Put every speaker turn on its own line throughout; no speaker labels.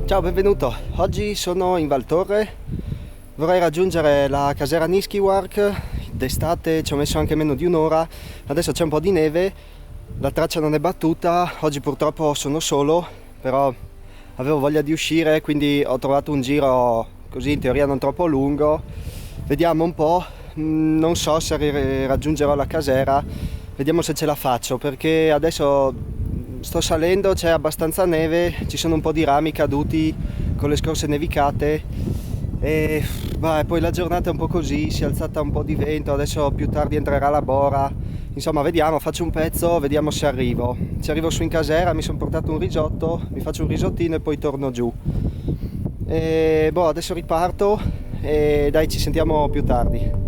Ciao, benvenuto. Oggi sono in Val Torre, vorrei raggiungere la casera Niskiwark. D'estate ci ho messo anche meno di un'ora, adesso c'è un po' di neve, la traccia non è battuta, oggi purtroppo sono solo, però avevo voglia di uscire, quindi ho trovato un giro così in teoria non troppo lungo. Vediamo un po', non so se raggiungerò la casera, vediamo se ce la faccio, perché adesso sto salendo, c'è abbastanza neve, ci sono un po' di rami caduti con le scorse nevicate e poi la giornata è un po' così, si è alzata un po' di vento, adesso più tardi entrerà la bora, insomma vediamo, faccio un pezzo, vediamo se arrivo. Se arrivo su in casera mi sono portato un risotto, mi faccio un risottino e poi torno giù. E adesso riparto e dai, ci sentiamo più tardi.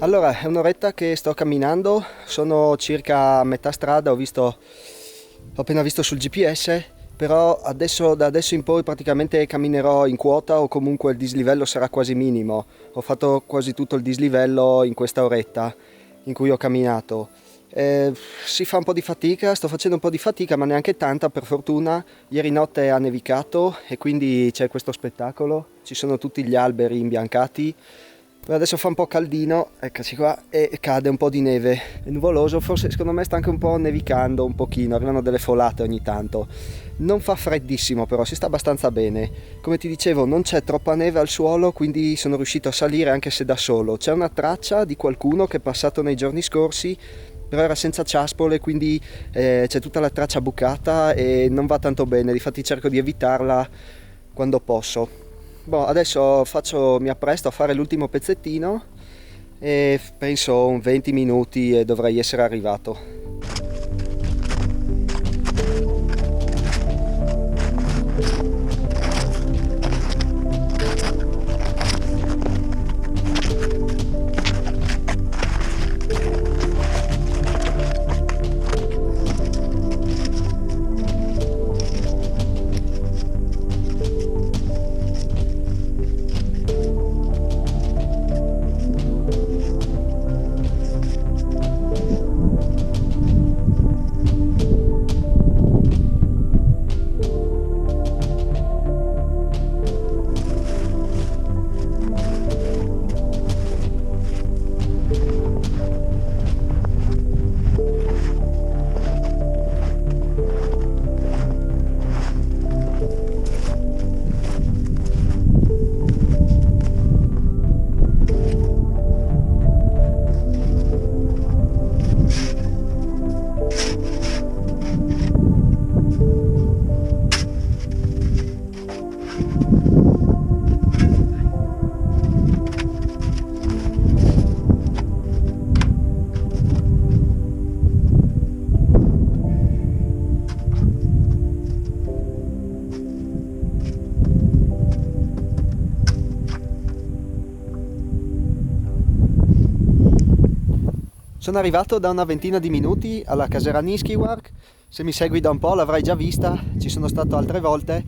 Allora, è un'oretta che sto camminando, sono circa a metà strada, ho appena visto sul GPS, però da adesso in poi praticamente camminerò in quota o comunque il dislivello sarà quasi minimo. Ho fatto quasi tutto il dislivello in questa oretta in cui ho camminato. Si fa un po' di fatica, sto facendo un po' di fatica, ma neanche tanta per fortuna. Ieri notte ha nevicato e quindi c'è questo spettacolo, ci sono tutti gli alberi imbiancati. Adesso fa un po' caldino, eccoci qua, e cade un po' di neve, è nuvoloso, forse secondo me sta anche un po' nevicando un pochino, arrivano delle folate ogni tanto. Non fa freddissimo però, si sta abbastanza bene. Come ti dicevo, non c'è troppa neve al suolo, quindi sono riuscito a salire anche se da solo. C'è una traccia di qualcuno che è passato nei giorni scorsi, però era senza ciaspole, quindi c'è tutta la traccia bucata e non va tanto bene, difatti cerco di evitarla quando posso. Adesso mi appresto a fare l'ultimo pezzettino e penso un 20 minuti e dovrei essere arrivato. Sono arrivato da una ventina di minuti alla casera Niskiwark, se mi segui da un po' l'avrai già vista, ci sono stato altre volte,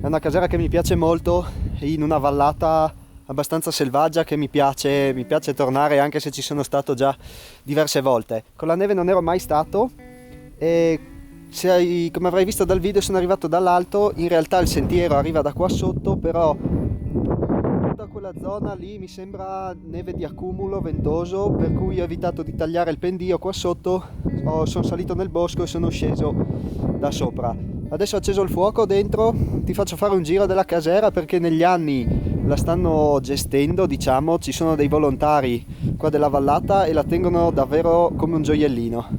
è una casera che mi piace molto, in una vallata abbastanza selvaggia che mi piace tornare anche se ci sono stato già diverse volte. Con la neve non ero mai stato e come avrai visto dal video sono arrivato dall'alto, in realtà il sentiero arriva da qua sotto, però tutta quella zona lì mi sembra neve di accumulo ventoso, per cui ho evitato di tagliare il pendio qua sotto, sono salito nel bosco e sono sceso da sopra. Adesso ho acceso il fuoco dentro, ti faccio fare un giro della casera perché negli anni la stanno gestendo, diciamo, ci sono dei volontari qua della vallata e la tengono davvero come un gioiellino.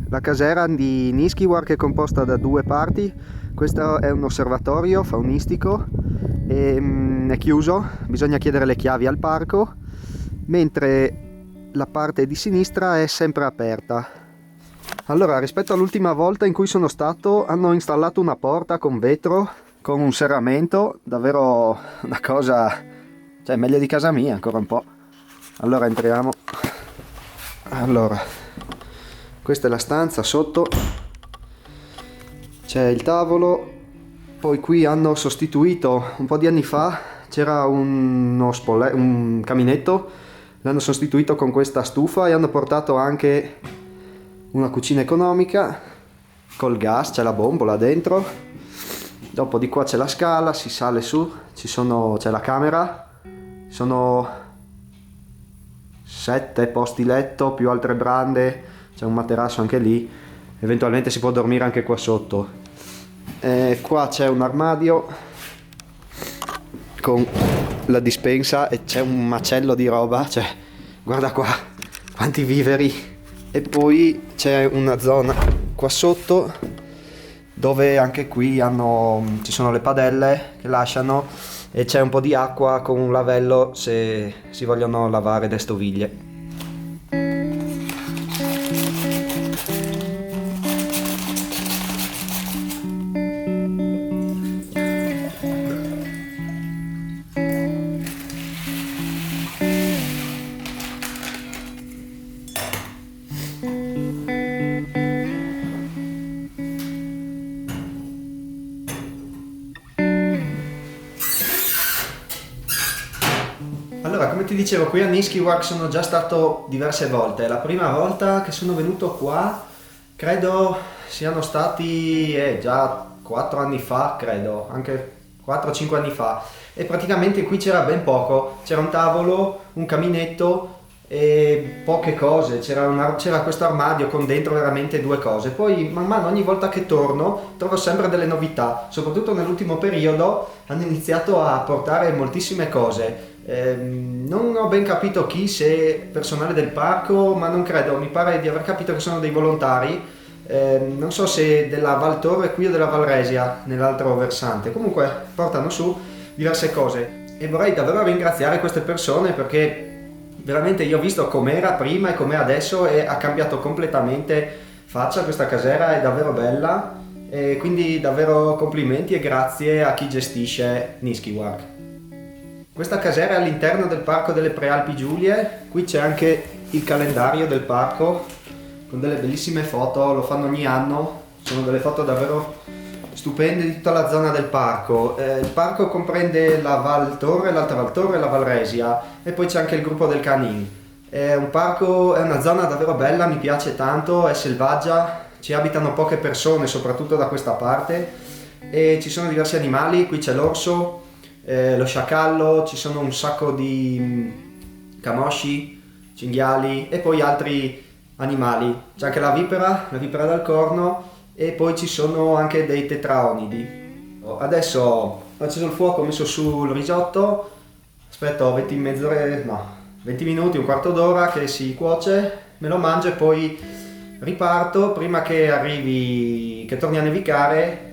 La casera di Niskiwar è composta da due parti. Questo è un osservatorio faunistico e è chiuso, bisogna chiedere le chiavi al parco, mentre la parte di sinistra è sempre aperta. Allora, rispetto all'ultima volta in cui sono stato, hanno installato una porta con vetro, con un serramento, davvero una cosa, cioè meglio di casa mia ancora un po'. Allora entriamo. Allora, questa è la stanza, sotto c'è il tavolo, poi qui hanno sostituito, un po' di anni fa c'era un caminetto, l'hanno sostituito con questa stufa e hanno portato anche una cucina economica col gas, c'è la bombola dentro. Dopo di qua c'è la scala, si sale su, c'è la camera, sono 7 posti letto più altre brande, c'è un materasso anche lì, eventualmente si può dormire anche qua sotto. Qua c'è un armadio con la dispensa e c'è un macello di roba, cioè guarda qua quanti viveri. E poi c'è una zona qua sotto dove anche qui ci sono le padelle che lasciano e c'è un po' di acqua con un lavello se si vogliono lavare le stoviglie. Allora, come ti dicevo, qui a Niskiwar sono già stato diverse volte. La prima volta che sono venuto qua, credo siano stati già 4 anni fa, credo, anche 4-5 anni fa. E praticamente qui c'era ben poco. C'era un tavolo, un caminetto e poche cose. C'era questo armadio con dentro veramente 2 cose. Poi man mano, ogni volta che torno, trovo sempre delle novità. Soprattutto nell'ultimo periodo hanno iniziato a portare moltissime cose. Non ho ben capito chi, se personale del parco, ma non credo, mi pare di aver capito che sono dei volontari, non so se della Val Torre qui o della Val Resia nell'altro versante. Comunque portano su diverse cose e vorrei davvero ringraziare queste persone perché veramente io ho visto com'era prima e com'è adesso e ha cambiato completamente faccia. Questa casera è davvero bella e quindi davvero complimenti e grazie a chi gestisce Niskiwar. Questa casera è all'interno del Parco delle Prealpi Giulie. Qui c'è anche il calendario del parco con delle bellissime foto, lo fanno ogni anno, sono delle foto davvero stupende di tutta la zona del parco. Il parco comprende la Val Torre, l'Alta Val Torre e la Val Resia e poi c'è anche il gruppo del Canin. È una zona davvero bella, mi piace tanto, è selvaggia, ci abitano poche persone soprattutto da questa parte e ci sono diversi animali, qui c'è l'orso, lo sciacallo, ci sono un sacco di camosci, cinghiali e poi altri animali. C'è anche la vipera dal corno e poi ci sono anche dei tetraonidi. Adesso ho acceso il fuoco, ho messo su il risotto, aspetto 20 minuti, un quarto d'ora che si cuoce, me lo mangio e poi riparto prima che torni a nevicare.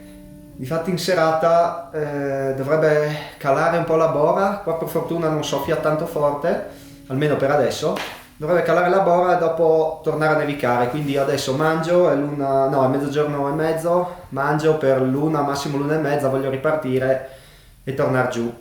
Difatti in serata dovrebbe calare un po' la bora, qua per fortuna non soffia tanto forte, almeno per adesso, dovrebbe calare la bora e dopo tornare a nevicare, quindi adesso mangio, è mezzogiorno e mezzo, mangio per l'una, massimo l'una e mezza, voglio ripartire e tornare giù.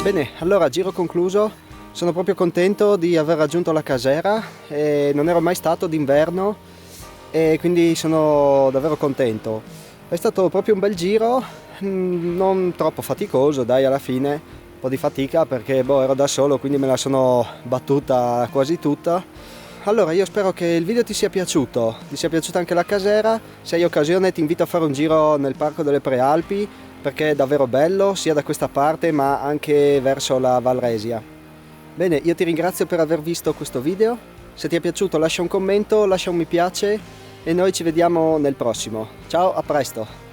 Bene, allora giro concluso, sono proprio contento di aver raggiunto la casera, non ero mai stato d'inverno e quindi sono davvero contento. È stato proprio un bel giro, non troppo faticoso, dai, alla fine un po' di fatica perché ero da solo, quindi me la sono battuta quasi tutta. Allora io spero che il video ti sia piaciuta anche la casera. Se hai occasione ti invito a fare un giro nel Parco delle Prealpi perché è davvero bello sia da questa parte ma anche verso la Val Resia. Bene, io ti ringrazio per aver visto questo video, se ti è piaciuto lascia un commento, lascia un mi piace e noi ci vediamo nel prossimo. Ciao, a presto!